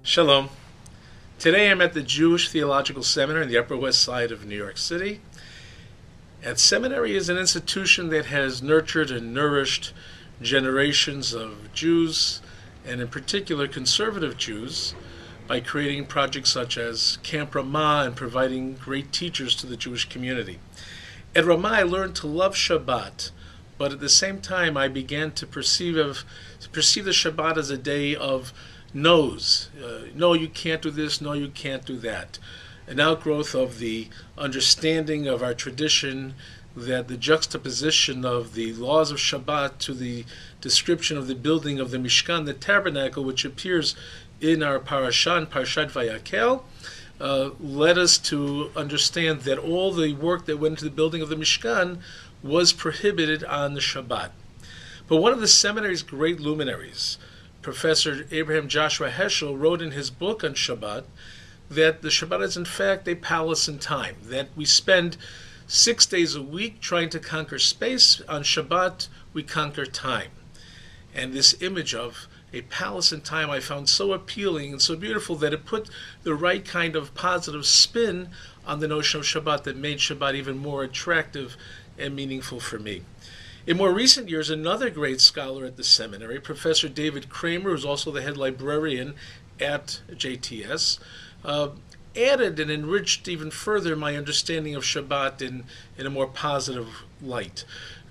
Shalom. Today I'm at the Jewish Theological Seminary in the Upper West Side of New York City. And seminary is an institution that has nurtured and nourished generations of Jews, and in particular conservative Jews, by creating projects such as Camp Ramah and providing great teachers to the Jewish community. At Ramah I learned to love Shabbat, but at the same time I began to perceive the Shabbat as a day of no's. No, you can't do this. No, you can't do that. An outgrowth of the understanding of our tradition that the juxtaposition of the laws of Shabbat to the description of the building of the Mishkan, the tabernacle, which appears in our parasha, Parashat Vayakhel, led us to understand that all the work that went into the building of the Mishkan was prohibited on the Shabbat. But one of the seminary's great luminaries, Professor Abraham Joshua Heschel, wrote in his book on Shabbat that the Shabbat is in fact a palace in time, that we spend 6 days a week trying to conquer space. On Shabbat, we conquer time. And this image of a palace in time I found so appealing and so beautiful that it put the right kind of positive spin on the notion of Shabbat that made Shabbat even more attractive and meaningful for me. In more recent years, another great scholar at the seminary, Professor David Kramer, who's also the head librarian at JTS, added and enriched even further my understanding of Shabbat in a more positive light.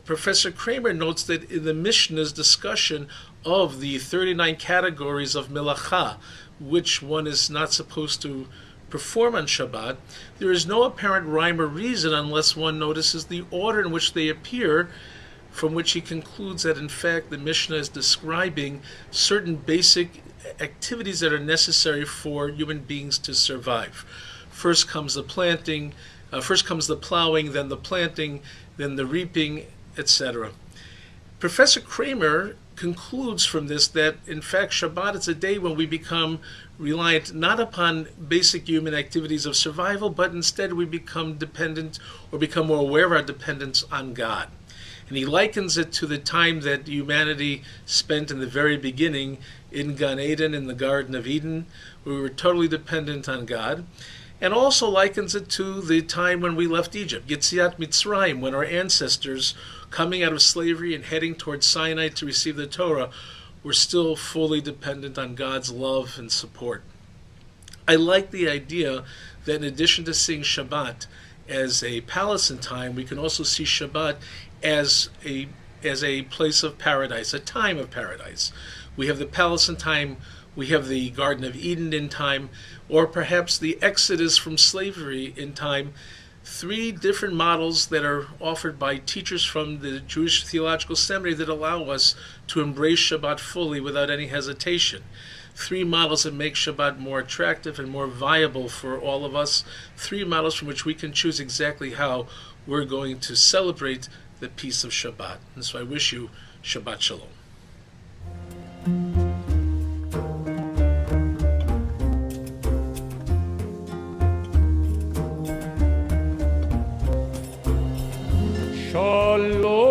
Professor Kramer notes that in the Mishnah's discussion of the 39 categories of melacha, which one is not supposed to perform on Shabbat, there is no apparent rhyme or reason unless one notices the order in which they appear, from which he concludes that in fact the Mishnah is describing certain basic activities that are necessary for human beings to survive. First comes the plowing, then the planting, then the reaping, etc. Professor Kramer concludes from this that in fact Shabbat is a day when we become reliant not upon basic human activities of survival, but instead we become dependent or become more aware of our dependence on God. And he likens it to the time that humanity spent in the very beginning in Gan Eden, in the Garden of Eden, where we were totally dependent on God. And also likens it to the time when we left Egypt, Yetziat Mitzrayim, when our ancestors, coming out of slavery and heading towards Sinai to receive the Torah, were still fully dependent on God's love and support. I like the idea that in addition to seeing Shabbat as a palace in time, we can also see Shabbat as a place of paradise, a time of paradise. We have the palace in time, we have the Garden of Eden in time, or perhaps the Exodus from slavery in time. 3 different models that are offered by teachers from the Jewish Theological Seminary that allow us to embrace Shabbat fully without any hesitation. 3 models that make Shabbat more attractive and more viable for all of us. 3 models from which we can choose exactly how we're going to celebrate the peace of Shabbat. And so I wish you Shabbat Shalom. Shalom.